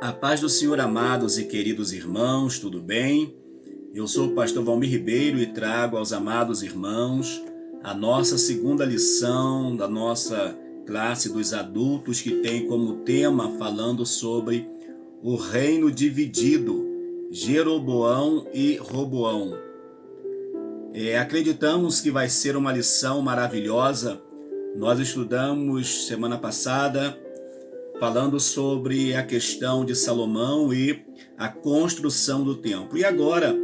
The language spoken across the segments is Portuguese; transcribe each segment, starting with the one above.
A paz do Senhor, amados e queridos irmãos, tudo bem? Eu sou o pastor Valmir Ribeiro e trago aos amados irmãos a nossa segunda lição da nossa classe dos adultos, que tem como tema falando sobre o reino dividido, Jeroboão e Roboão. Acreditamos que vai ser uma lição maravilhosa. Nós estudamos semana passada falando sobre a questão de Salomão e a construção do templo. E agora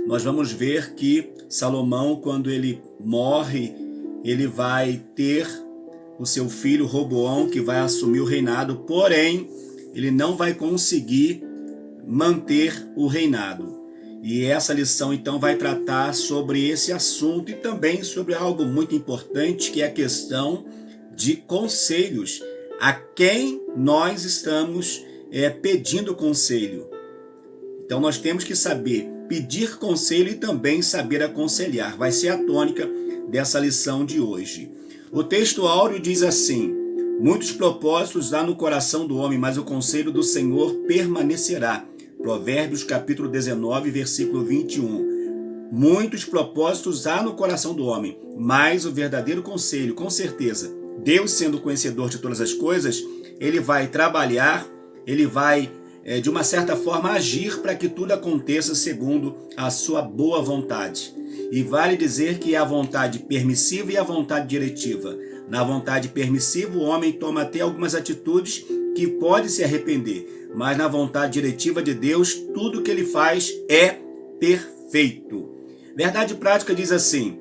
nós vamos ver que Salomão, quando ele morre, ele vai ter o seu filho Roboão, que vai assumir o reinado, porém ele não vai conseguir manter o reinado. E essa lição então vai tratar sobre esse assunto e também sobre algo muito importante, que é a questão de conselhos. A quem nós estamos pedindo conselho. Então nós temos que saber pedir conselho e também saber aconselhar. Vai ser a tônica dessa lição de hoje. O texto áureo diz assim: muitos propósitos há no coração do homem, mas o conselho do Senhor permanecerá. Provérbios capítulo 19, versículo 21. Muitos propósitos há no coração do homem, mas o verdadeiro conselho, com certeza, Deus, sendo conhecedor de todas as coisas, ele vai trabalhar, ele vai, de uma certa forma, agir para que tudo aconteça segundo a sua boa vontade. E vale dizer que é a vontade permissiva e a vontade diretiva. Na vontade permissiva, o homem toma até algumas atitudes que pode se arrepender, mas na vontade diretiva de Deus, tudo que ele faz é perfeito. Verdade prática diz assim: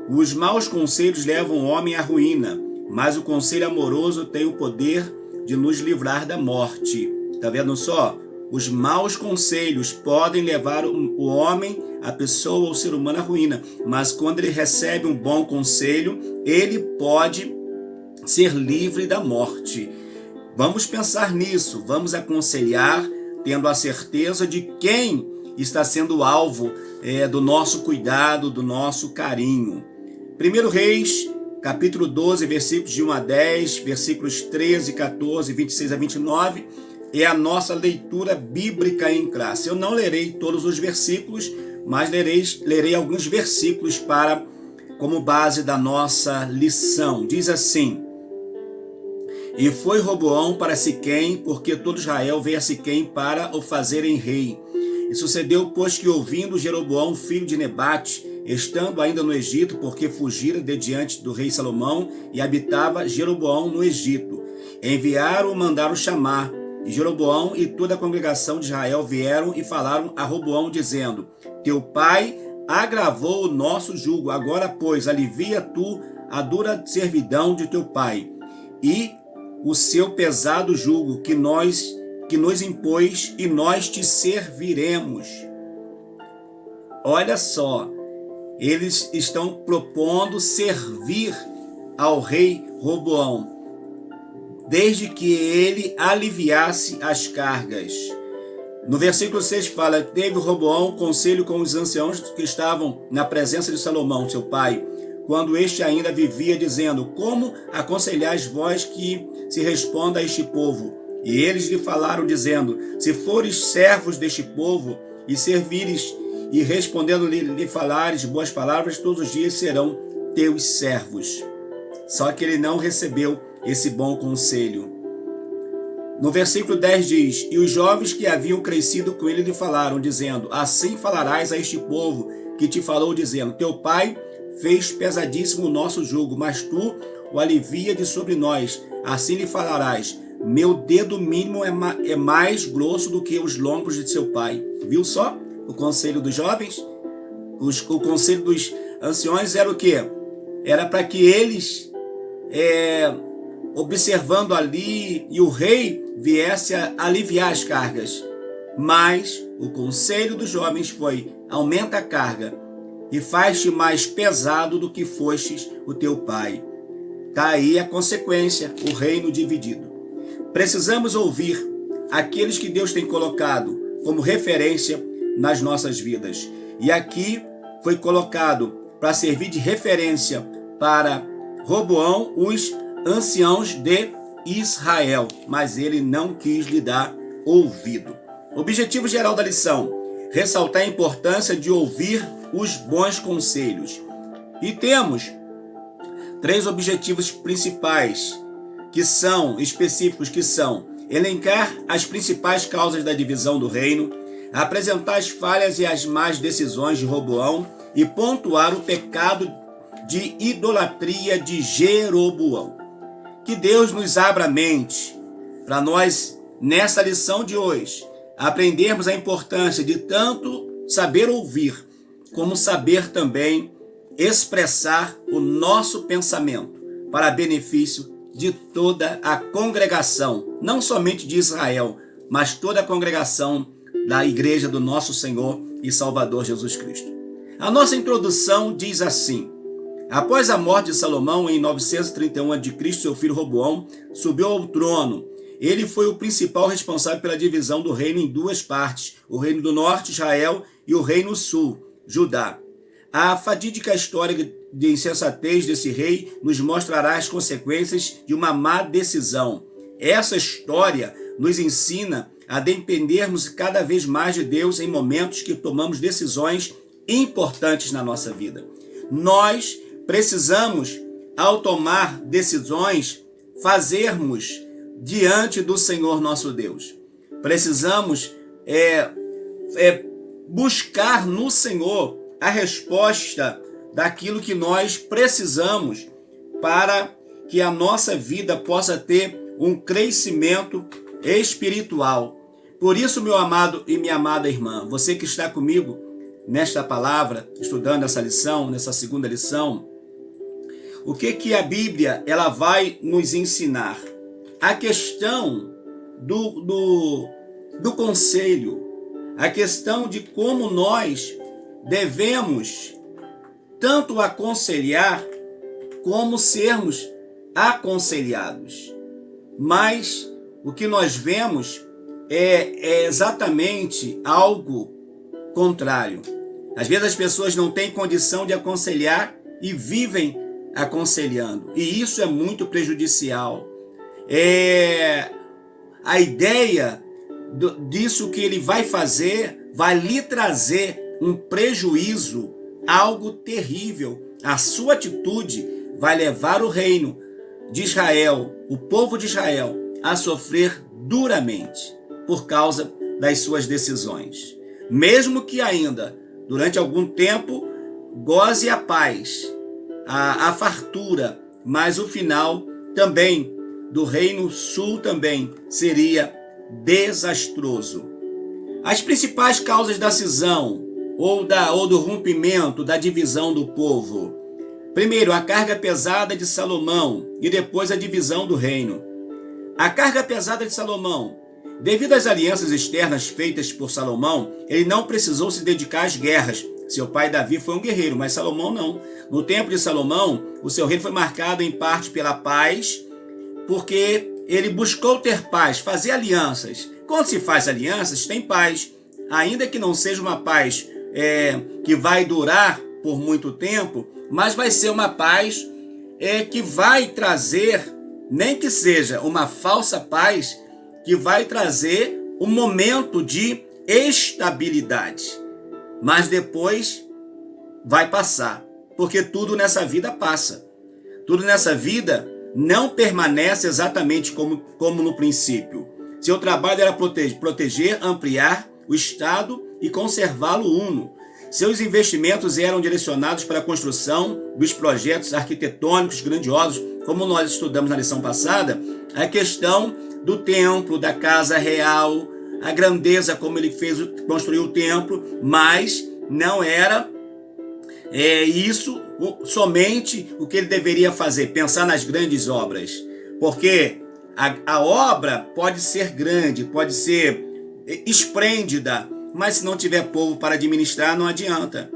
os maus conselhos levam o homem à ruína, mas o conselho amoroso tem o poder de nos livrar da morte. Tá vendo só? Os maus conselhos podem levar o homem, a pessoa, o ser humano à ruína. Mas quando ele recebe um bom conselho, ele pode ser livre da morte. Vamos pensar nisso, vamos aconselhar, tendo a certeza de quem está sendo alvo do nosso cuidado, do nosso carinho. 1 Reis, capítulo 12, versículos de 1 a 10, versículos 13, 14, 26 a 29, é a nossa leitura bíblica em classe. Eu não lerei todos os versículos, mas lerei alguns versículos como base da nossa lição. Diz assim: e foi Roboão para Siquém, porque todo Israel veio a Siquém para o fazerem rei. E sucedeu, pois, que ouvindo Jeroboão, filho de Nebate, estando ainda no Egito, porque fugira de diante do rei Salomão, e habitava Jeroboão no Egito, enviaram, mandaram chamar, e Jeroboão e toda a congregação de Israel vieram e falaram a Roboão, dizendo: teu pai agravou o nosso jugo, agora, pois, alivia tu a dura servidão de teu pai, e o seu pesado jugo que nos impôs, e nós te serviremos. Olha só, eles estão propondo servir ao rei Roboão, desde que ele aliviasse as cargas. No versículo 6 fala: teve Roboão conselho com os anciãos que estavam na presença de Salomão, seu pai, quando este ainda vivia, dizendo: como aconselhais vós que se responda a este povo? E eles lhe falaram, dizendo: se fores servos deste povo e servires, e respondendo-lhe lhe falares boas palavras, todos os dias serão teus servos. Só que ele não recebeu esse bom conselho. No versículo 10 diz: e os jovens que haviam crescido com ele lhe falaram, dizendo: assim falarás a este povo que te falou, dizendo: teu pai fez pesadíssimo o nosso jugo, mas tu o alivia de sobre nós. Assim lhe falarás: meu dedo mínimo é mais grosso do que os lombos de seu pai. Viu só o conselho dos jovens? O conselho dos anciões era o quê? Era para que eles, observando ali, e o rei viesse a aliviar as cargas. Mas o conselho dos jovens foi: aumenta a carga e faz-te mais pesado do que fostes o teu pai. Está aí a consequência, o reino dividido. Precisamos ouvir aqueles que Deus tem colocado como referência nas nossas vidas. E aqui foi colocado para servir de referência para Roboão, os anciãos de Israel, mas ele não quis lhe dar ouvido. Objetivo geral da lição: ressaltar a importância de ouvir os bons conselhos. E temos 3 objetivos principais, específicos, que são elencar as principais causas da divisão do reino, apresentar as falhas e as más decisões de Roboão e pontuar o pecado de idolatria de Jeroboão. Que Deus nos abra a mente para nós, nessa lição de hoje, aprendermos a importância de tanto saber ouvir, como saber também expressar o nosso pensamento para benefício de toda a congregação, não somente de Israel, mas toda a congregação da Igreja do nosso Senhor e Salvador Jesus Cristo. A nossa introdução diz assim: após a morte de Salomão, em 931 a.C., seu filho Roboão subiu ao trono. Ele foi o principal responsável pela divisão do reino em 2 partes, o reino do norte, Israel, e o reino sul, Judá. A fatídica história de insensatez desse rei nos mostrará as consequências de uma má decisão. Essa história nos ensina a dependermos cada vez mais de Deus em momentos que tomamos decisões importantes na nossa vida. Nós precisamos, ao tomar decisões, fazermos diante do Senhor nosso Deus. Precisamos buscar no Senhor a resposta daquilo que nós precisamos para que a nossa vida possa ter um crescimento espiritual. Por isso, meu amado e minha amada irmã, você que está comigo nesta palavra, estudando essa lição, nessa segunda lição, o que a Bíblia ela vai nos ensinar? A questão do conselho, a questão de como nós devemos tanto aconselhar como sermos aconselhados. Mas o que nós vemos é exatamente algo contrário. Às vezes as pessoas não têm condição de aconselhar e vivem aconselhando. E isso é muito prejudicial. A ideia disso que ele vai fazer vai lhe trazer um prejuízo, algo terrível. A sua atitude vai levar o reino de Israel, o povo de Israel, a sofrer duramente por causa das suas decisões. Mesmo que ainda, durante algum tempo, goze a paz, a fartura, mas o final também do reino sul também seria desastroso. As principais causas da cisão ou do rompimento, da divisão do povo. Primeiro, a carga pesada de Salomão e depois a divisão do reino. A carga pesada de Salomão. Devido às alianças externas feitas por Salomão, ele não precisou se dedicar às guerras. Seu pai Davi foi um guerreiro, mas Salomão não. No tempo de Salomão, o seu reino foi marcado em parte pela paz, porque ele buscou ter paz, fazer alianças. Quando se faz alianças, tem paz. Ainda que não seja uma paz que vai durar por muito tempo, mas vai ser uma paz que vai trazer, nem que seja uma falsa paz, que vai trazer um momento de estabilidade. Mas depois vai passar, porque tudo nessa vida passa. Tudo nessa vida não permanece exatamente como no princípio. Seu trabalho era proteger, ampliar o Estado e conservá-lo uno. Seus investimentos eram direcionados para a construção dos projetos arquitetônicos grandiosos, como nós estudamos na lição passada, a questão do templo, da casa real, a grandeza como ele construiu o templo, mas não era isso somente o que ele deveria fazer, pensar nas grandes obras, porque a obra pode ser grande, pode ser esplêndida, mas se não tiver povo para administrar, não adianta.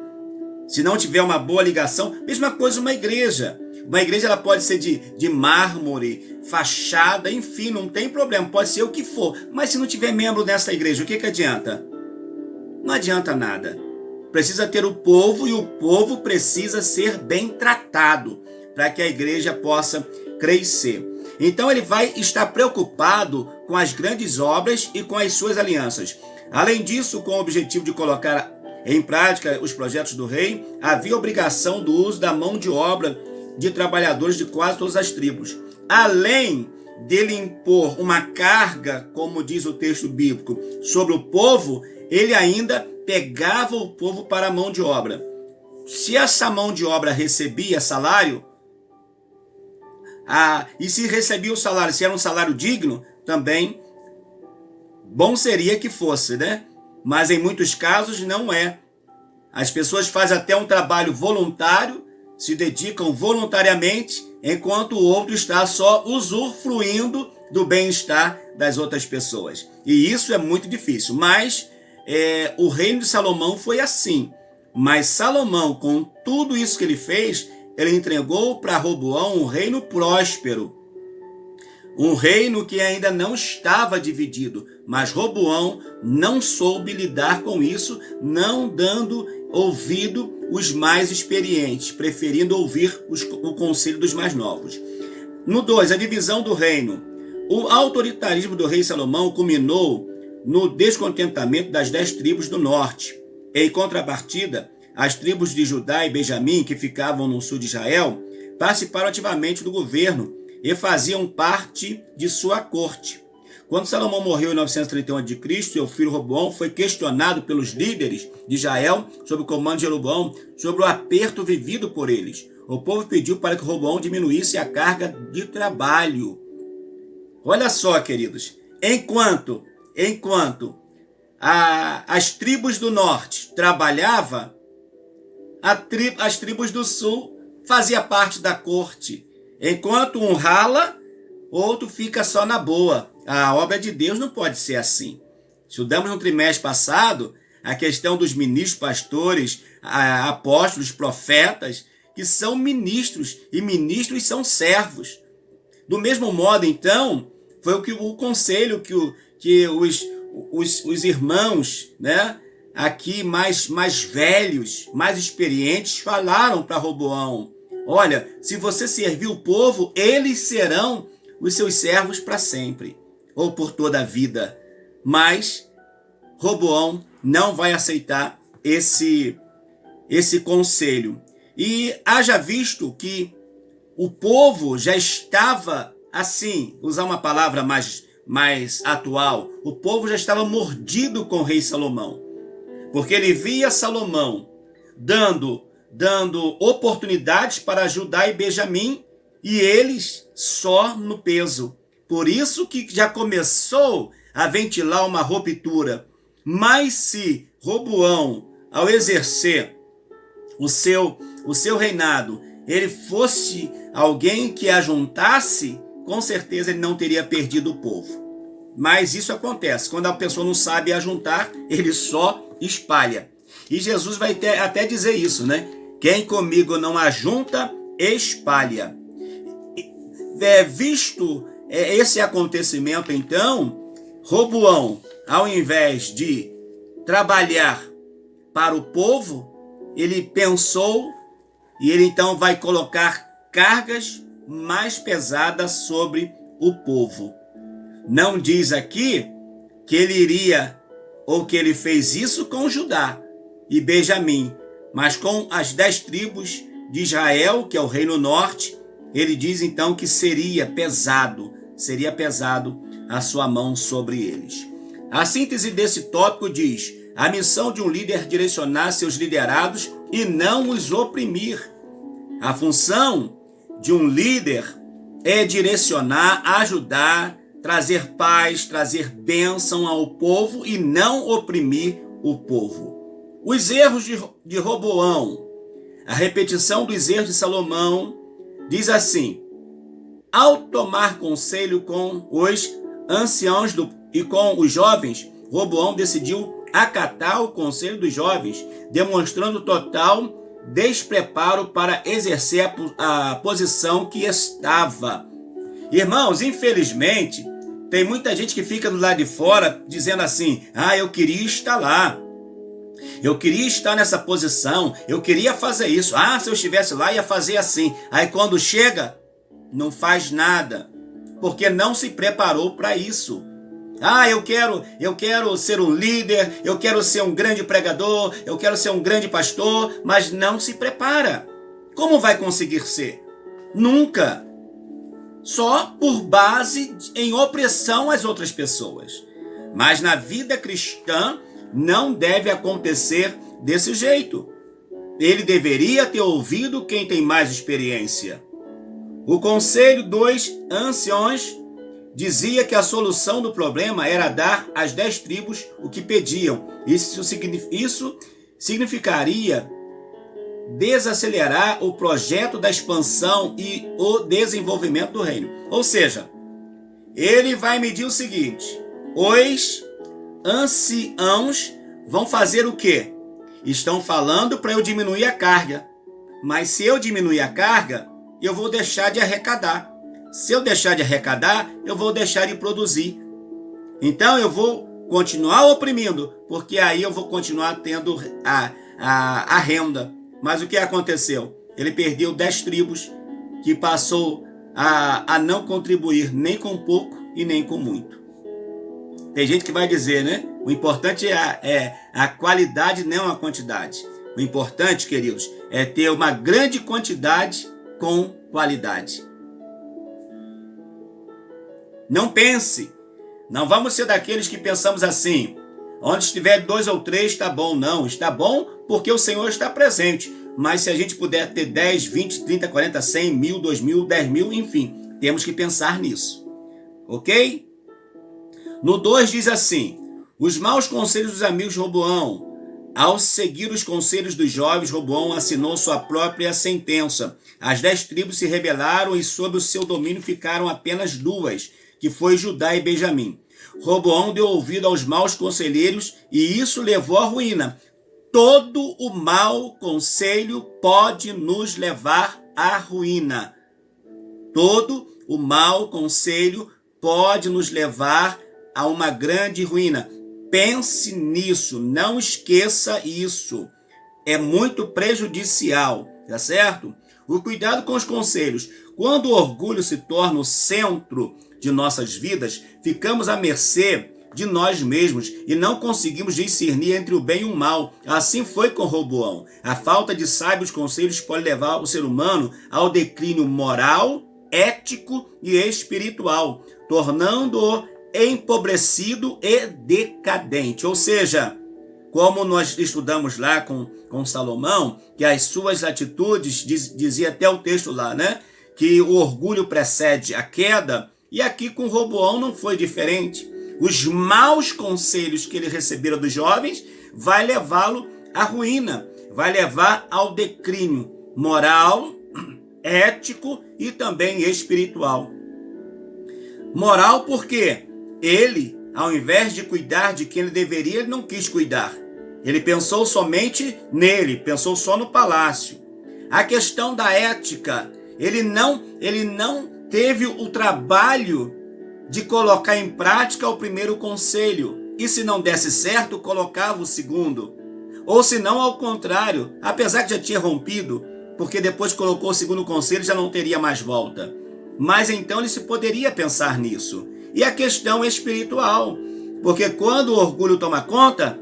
Se não tiver uma boa ligação, mesma coisa uma igreja. Uma igreja ela pode ser de mármore, fachada, enfim, não tem problema, pode ser o que for. Mas se não tiver membro nessa igreja, o que adianta? Não adianta nada. Precisa ter o povo e o povo precisa ser bem tratado para que a igreja possa crescer. Então ele vai estar preocupado com as grandes obras e com as suas alianças. Além disso, com o objetivo de colocar em prática os projetos do rei, havia obrigação do uso da mão de obra de trabalhadores de quase todas as tribos. Além dele impor uma carga, como diz o texto bíblico, sobre o povo, ele ainda pegava o povo para a mão de obra. Se essa mão de obra recebia salário, e se recebia o salário, se era um salário digno, também bom seria que fosse, né? Mas em muitos casos não é. As pessoas fazem até um trabalho voluntário, se dedicam voluntariamente, enquanto o outro está só usufruindo do bem-estar das outras pessoas. E isso é muito difícil. Mas o reino de Salomão foi assim. Mas Salomão, com tudo isso que ele fez, ele entregou para Roboão um reino próspero. Um reino que ainda não estava dividido, mas Roboão não soube lidar com isso, não dando ouvido os mais experientes, preferindo ouvir o conselho dos mais novos. No 2, a divisão do reino. O autoritarismo do rei Salomão culminou no descontentamento das 10 tribos do norte. Em contrapartida, as tribos de Judá e Benjamim, que ficavam no sul de Israel, participaram ativamente do governo e faziam parte de sua corte. Quando Salomão morreu em 931 a.C., seu filho Roboão foi questionado pelos líderes de Israel, sob o comando de Jeroboão, sobre o aperto vivido por eles. O povo pediu para que Roboão diminuísse a carga de trabalho. Olha só, queridos, enquanto as tribos do norte trabalhavam, as tribos do sul faziam parte da corte. Enquanto um rala, outro fica só na boa. A obra de Deus não pode ser assim. Estudamos no trimestre passado a questão dos ministros, pastores, apóstolos, profetas, que são ministros, e ministros são servos. Do mesmo modo, então, foi o conselho que os irmãos, né, aqui mais velhos, mais experientes, falaram para Roboão. Olha, se você servir o povo, eles serão os seus servos para sempre, ou por toda a vida. Mas Roboão não vai aceitar esse conselho. E haja visto que o povo já estava, assim, usar uma palavra mais atual, o povo já estava mordido com o rei Salomão. Porque ele via Salomão dando oportunidades para Judá e Benjamim, e eles só no peso. Por isso que já começou a ventilar uma ruptura. Mas se Roboão, ao exercer o seu reinado, ele fosse alguém que ajuntasse, com certeza ele não teria perdido o povo. Mas isso acontece. Quando a pessoa não sabe ajuntar, ele só espalha. E Jesus vai até dizer isso, né? Quem comigo não ajunta, espalha. Visto esse acontecimento, então, Roboão, ao invés de trabalhar para o povo, ele pensou e ele então vai colocar cargas mais pesadas sobre o povo. Não diz aqui que ele iria ou que ele fez isso com Judá e Benjamim, mas com as 10 tribos de Israel, que é o reino norte. Ele diz então que seria pesado a sua mão sobre eles. A síntese desse tópico diz: a missão de um líder é direcionar seus liderados e não os oprimir. A função de um líder é direcionar, ajudar, trazer paz, trazer bênção ao povo e não oprimir o povo. Os erros de Roboão, a repetição dos erros de Salomão, diz assim: ao tomar conselho com os anciãos e com os jovens, Roboão decidiu acatar o conselho dos jovens, demonstrando total despreparo para exercer a posição que estava. Irmãos, infelizmente, tem muita gente que fica do lado de fora dizendo assim: eu queria estar lá. Eu queria estar nessa posição, eu queria fazer isso. Se eu estivesse lá, ia fazer assim. Aí quando chega, não faz nada, porque não se preparou para isso. Ah, eu quero ser um líder, eu quero ser um grande pregador, eu quero ser um grande pastor, mas não se prepara. Como vai conseguir ser? Nunca. Só por base em opressão às outras pessoas. Mas na vida cristã não deve acontecer desse jeito. Ele deveria ter ouvido quem tem mais experiência. O conselho dos anciões dizia que a solução do problema era dar às 10 tribos o que pediam. Isso significaria desacelerar o projeto da expansão e o desenvolvimento do reino. Ou seja, ele vai medir o seguinte: os anciãos vão fazer o quê? Estão falando para eu diminuir a carga. Mas se eu diminuir a carga, eu vou deixar de arrecadar. Se eu deixar de arrecadar, eu vou deixar de produzir. Então eu vou continuar oprimindo, porque aí eu vou continuar tendo a renda. Mas o que aconteceu? Ele perdeu 10 tribos, que passou a não contribuir nem com pouco e nem com muito. Tem gente que vai dizer, né? O importante é a qualidade, não a quantidade. O importante, queridos, é ter uma grande quantidade com qualidade. Não pense, não vamos ser daqueles que pensamos assim: onde estiver 2 ou 3 está bom. Não, está bom porque o Senhor está presente. Mas se a gente puder ter 10, 20, 30, 40, 100, 1000, 2000, 10 mil, enfim, temos que pensar nisso. Ok? No 2 diz assim: os maus conselhos dos amigos de Roboão. Ao seguir os conselhos dos jovens, Roboão assinou sua própria sentença. As 10 tribos se rebelaram e sob o seu domínio ficaram apenas 2, que foi Judá e Benjamim. Roboão deu ouvido aos maus conselheiros e isso levou à ruína. Todo o mau conselho pode nos levar à ruína. Todo o mau conselho pode nos levar a uma grande ruína. Pense nisso, não esqueça isso. É muito prejudicial, tá certo? O cuidado com os conselhos. Quando o orgulho se torna o centro de nossas vidas, ficamos à mercê de nós mesmos e não conseguimos discernir entre o bem e o mal. Assim foi com Roboão. A falta de sábios conselhos pode levar o ser humano ao declínio moral, ético e espiritual, tornando-o empobrecido e decadente. Ou seja, como nós estudamos lá com Salomão, que as suas atitudes, dizia até o texto lá, né? Que o orgulho precede a queda, e aqui com Roboão não foi diferente. Os maus conselhos que ele recebera dos jovens vai levá-lo à ruína, vai levar ao declínio moral, ético e também espiritual. Moral porque ele, ao invés de cuidar de quem ele deveria, ele não quis cuidar. Ele pensou somente nele, pensou só no palácio. A questão da ética, ele não teve o trabalho de colocar em prática o primeiro conselho. E se não desse certo, colocava o segundo. Ou se não, ao contrário, apesar que já tinha rompido, porque depois colocou o segundo conselho, já não teria mais volta. Mas então ele se poderia pensar nisso. E a questão espiritual, porque quando o orgulho toma conta,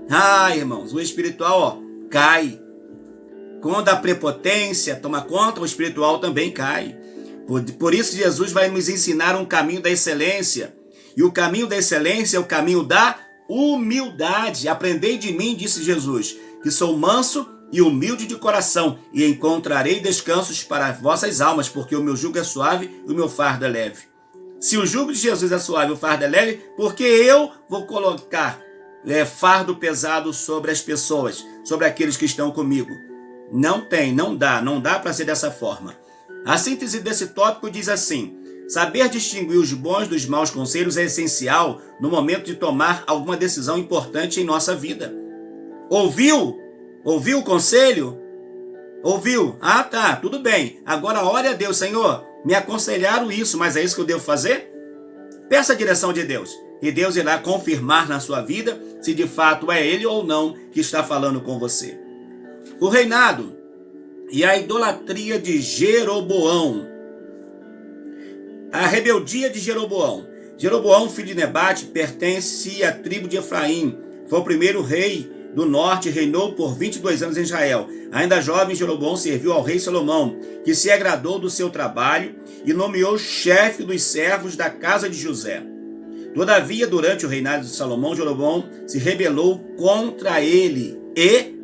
irmãos, o espiritual cai. Quando a prepotência toma conta, o espiritual também cai. Por isso Jesus vai nos ensinar um caminho da excelência. E o caminho da excelência é o caminho da humildade. Aprendei de mim, disse Jesus, que sou manso e humilde de coração, e encontrarei descansos para as vossas almas, porque o meu jugo é suave e o meu fardo é leve. Se o jugo de Jesus é suave e o fardo é leve, porque eu vou colocar fardo pesado sobre as pessoas, sobre aqueles que estão comigo? Não dá para ser dessa forma. A síntese desse tópico diz assim: saber distinguir os bons dos maus conselhos é essencial no momento de tomar alguma decisão importante em nossa vida. Ouviu? Ouviu o conselho? Ouviu? Tá, tudo bem. Agora ore a Deus: Senhor, me aconselharam isso, mas é isso que eu devo fazer? Peça a direção de Deus, e Deus irá confirmar na sua vida se de fato é Ele ou não que está falando com você. O reinado e a idolatria de Jeroboão. A rebeldia de Jeroboão. Jeroboão, filho de Nebate, pertence à tribo de Efraim. Foi o primeiro rei do norte e reinou por 22 anos em Israel. Ainda jovem, Jeroboão serviu ao rei Salomão, que se agradou do seu trabalho e nomeou chefe dos servos da casa de José. Todavia, durante o reinado de Salomão, Jeroboão se rebelou contra ele e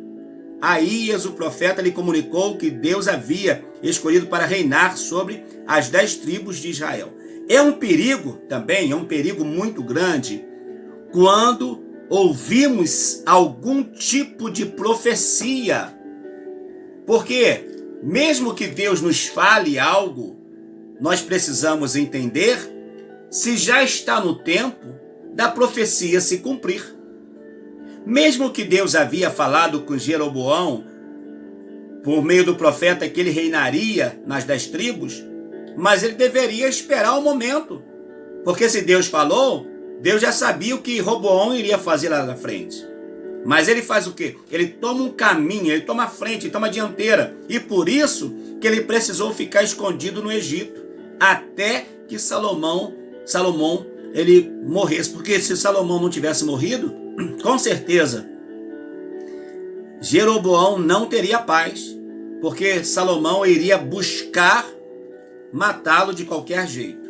Aías, o profeta, lhe comunicou que Deus havia escolhido para reinar sobre as 10 tribos de Israel. É um perigo também, é um perigo muito grande quando ouvimos algum tipo de profecia. Porque mesmo que Deus nos fale algo, nós precisamos entender se já está no tempo da profecia se cumprir. Mesmo que Deus havia falado com Jeroboão, por meio do profeta, que ele reinaria nas 10 tribos, mas ele deveria esperar o momento. Porque se Deus falou, Deus já sabia o que Roboão iria fazer lá na frente. Mas ele faz o quê? Ele toma um caminho, ele toma a frente, ele toma a dianteira. E por isso que ele precisou ficar escondido no Egito, até que Salomão ele morresse. Porque se Salomão não tivesse morrido, com certeza Jeroboão não teria paz, porque Salomão iria buscar matá-lo de qualquer jeito.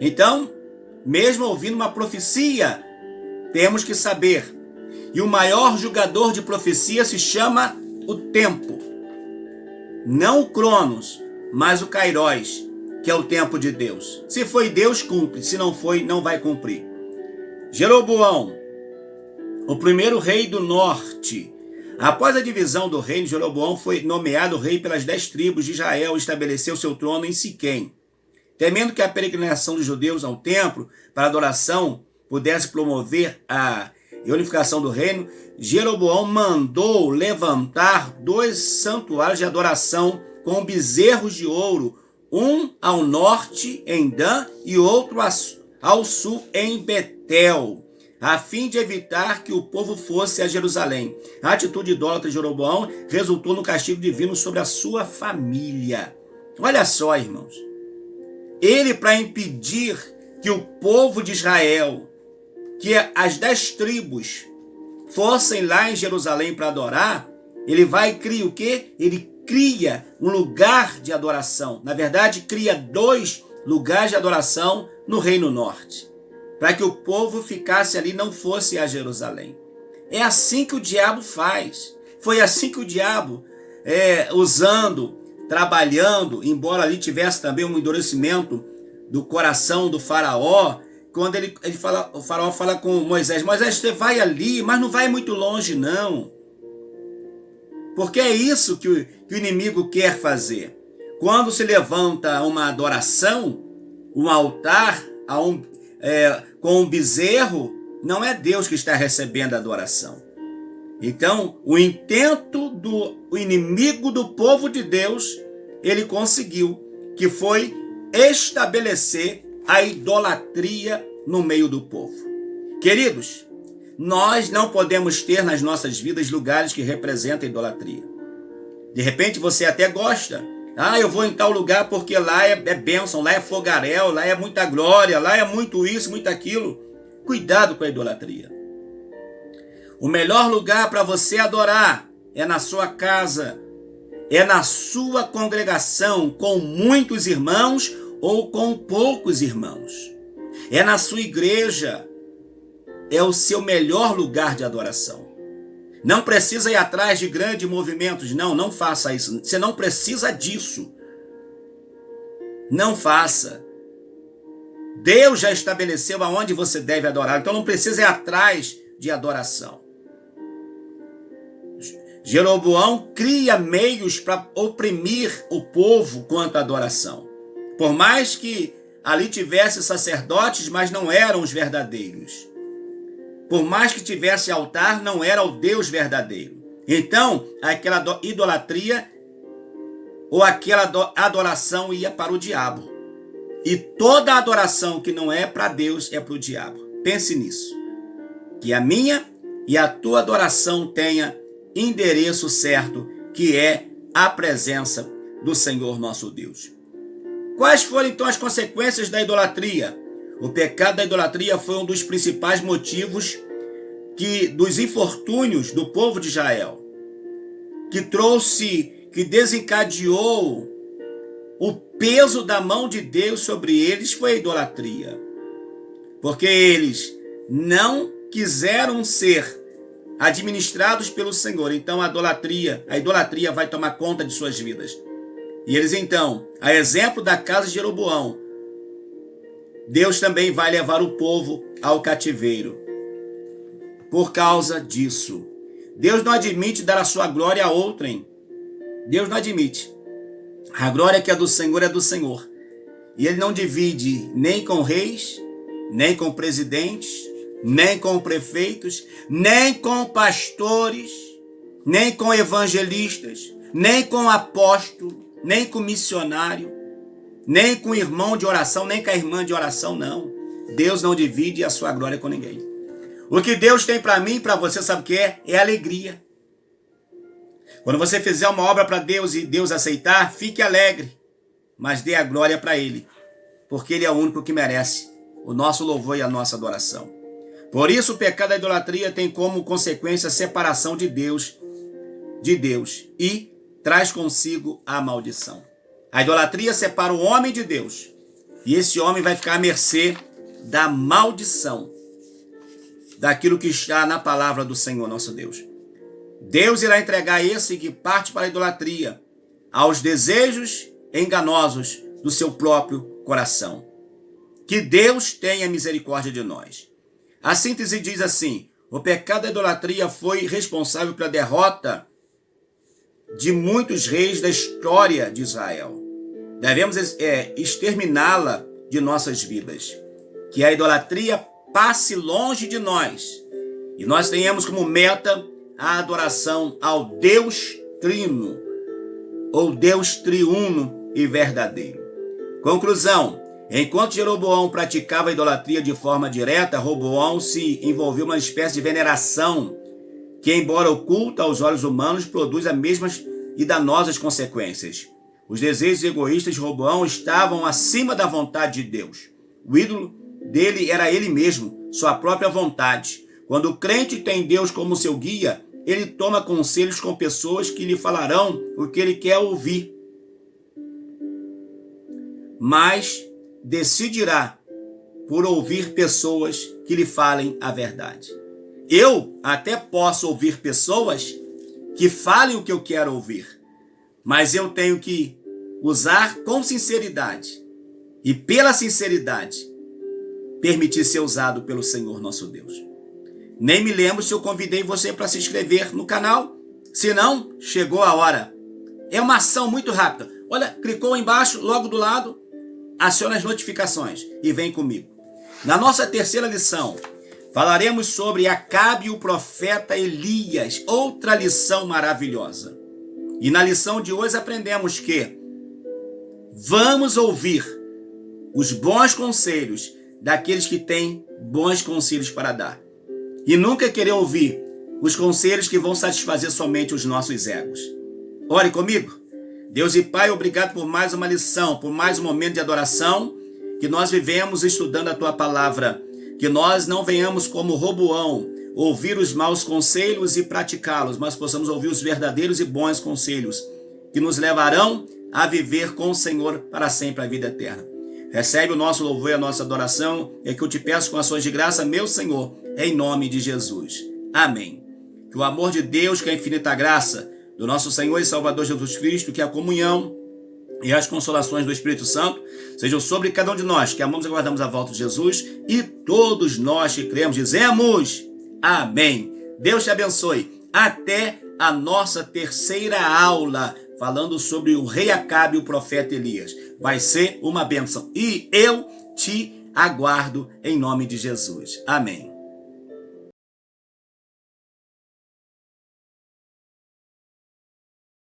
Então, mesmo ouvindo uma profecia, temos que saber. E o maior julgador de profecia se chama o tempo. Não o Cronos, mas o Kairos, que é o tempo de Deus. Se foi Deus, cumpre. Se não foi, não vai cumprir. Jeroboão, o primeiro rei do norte. Após a divisão do reino, Jeroboão foi nomeado rei pelas 10 tribos de Israel e estabeleceu seu trono em Siquém. Temendo que a peregrinação dos judeus ao templo para adoração pudesse promover a unificação do reino, Jeroboão mandou levantar 2 santuários de adoração com bezerros de ouro, um ao norte em Dan e outro ao sul em Betel, a fim de evitar que o povo fosse a Jerusalém. A atitude idólatra de Jeroboão resultou no castigo divino sobre a sua família. Olha só, irmãos. Ele, para impedir que o povo de Israel, que as 10 tribos, fossem lá em Jerusalém para adorar, ele vai e cria o quê? Ele cria um lugar de adoração. Na verdade, cria 2 lugares de adoração no Reino Norte, para que o povo ficasse ali e não fosse a Jerusalém. É assim que o diabo faz. Foi assim que o diabo, trabalhando, embora ali tivesse também um endurecimento do coração do faraó, quando o faraó fala com Moisés, você vai ali, mas não vai muito longe não. Porque é isso que o inimigo quer fazer. Quando se levanta uma adoração, um altar com um bezerro, não é Deus que está recebendo a adoração. Então, o intento do inimigo do povo de Deus, ele conseguiu, que foi estabelecer a idolatria no meio do povo. Queridos, nós não podemos ter nas nossas vidas lugares que representam a idolatria. De repente você até gosta. Eu vou em tal lugar porque lá é bênção, lá é fogaréu, lá é muita glória, lá é muito isso, muito aquilo. Cuidado com a idolatria. O melhor lugar para você adorar é na sua casa, é na sua congregação, com muitos irmãos ou com poucos irmãos. É na sua igreja. É o seu melhor lugar de adoração. Não precisa ir atrás de grandes movimentos. Não faça isso. Você não precisa disso. Não faça. Deus já estabeleceu aonde você deve adorar. Então não precisa ir atrás de adoração. Jeroboão cria meios para oprimir o povo quanto à adoração. Por mais que ali tivesse sacerdotes, mas não eram os verdadeiros. Por mais que tivesse altar, não era o Deus verdadeiro. Então, aquela idolatria ou aquela adoração ia para o diabo. E toda adoração que não é para Deus é para o diabo. Pense nisso. Que a minha e a tua adoração tenha endereço certo, que é a presença do Senhor nosso Deus. Quais foram então as consequências da idolatria? O pecado da idolatria foi um dos principais motivos dos infortúnios do povo de Israel, que desencadeou o peso da mão de Deus sobre eles, foi a idolatria. Porque eles não quiseram ser administrados pelo Senhor. Então a idolatria vai tomar conta de suas vidas. E eles então, a exemplo da casa de Jeroboão, Deus também vai levar o povo ao cativeiro. Por causa disso, Deus não admite dar a sua glória a outrem. Deus não admite. A glória que é do Senhor. E Ele não divide nem com reis, nem com presidentes, nem com prefeitos, nem com pastores, nem com evangelistas, nem com apóstolo, nem com missionário, nem com irmão de oração, nem com a irmã de oração, não. Deus não divide a sua glória com ninguém. O que Deus tem para mim e para você, sabe o que é? É alegria. Quando você fizer uma obra para Deus e Deus aceitar, fique alegre, mas dê a glória para Ele, porque Ele é o único que merece o nosso louvor e a nossa adoração. Por isso, o pecado da idolatria tem como consequência a separação de Deus e traz consigo a maldição. A idolatria separa o homem de Deus e esse homem vai ficar à mercê da maldição, daquilo que está na palavra do Senhor nosso Deus. Deus irá entregar esse que parte para a idolatria aos desejos enganosos do seu próprio coração. Que Deus tenha misericórdia de nós. A síntese diz assim: o pecado da idolatria foi responsável pela derrota de muitos reis da história de Israel. Devemos exterminá-la de nossas vidas. Que a idolatria passe longe de nós e nós tenhamos como meta a adoração ao Deus Trino, ou Deus Triuno e verdadeiro. Conclusão: enquanto Jeroboão praticava a idolatria de forma direta, Roboão se envolveu numa espécie de veneração que, embora oculta aos olhos humanos, produz as mesmas e danosas consequências. Os desejos egoístas de Roboão estavam acima da vontade de Deus. O ídolo dele era ele mesmo, sua própria vontade. Quando o crente tem Deus como seu guia, ele toma conselhos com pessoas que lhe falarão o que ele quer ouvir, mas decidirá por ouvir pessoas que lhe falem a verdade. Eu até posso ouvir pessoas que falem o que eu quero ouvir, mas eu tenho que usar com sinceridade e pela sinceridade permitir ser usado pelo Senhor nosso Deus. Nem me lembro se eu convidei você para se inscrever no canal. Se não, chegou a hora. É uma ação muito rápida. Olha, clicou embaixo, logo do lado, aciona as notificações e vem comigo. Na nossa terceira lição, falaremos sobre Acabe e o profeta Elias, outra lição maravilhosa. E na lição de hoje aprendemos que vamos ouvir os bons conselhos daqueles que têm bons conselhos para dar. E nunca querer ouvir os conselhos que vão satisfazer somente os nossos egos. Ore comigo. Deus e Pai, obrigado por mais uma lição, por mais um momento de adoração que nós vivemos estudando a Tua palavra. Que nós não venhamos como Roboão, ouvir os maus conselhos e praticá-los, mas possamos ouvir os verdadeiros e bons conselhos que nos levarão a viver com o Senhor para sempre a vida eterna. Recebe o nosso louvor e a nossa adoração, é que eu te peço com ações de graça, meu Senhor, em nome de Jesus. Amém. Que o amor de Deus, que é a infinita graça do nosso Senhor e Salvador Jesus Cristo, que a comunhão e as consolações do Espírito Santo sejam sobre cada um de nós, que amamos e aguardamos a volta de Jesus, e todos nós que cremos dizemos amém. Deus te abençoe. Até a nossa terceira aula, falando sobre o rei Acabe e o profeta Elias. Vai ser uma bênção. E eu te aguardo em nome de Jesus. Amém.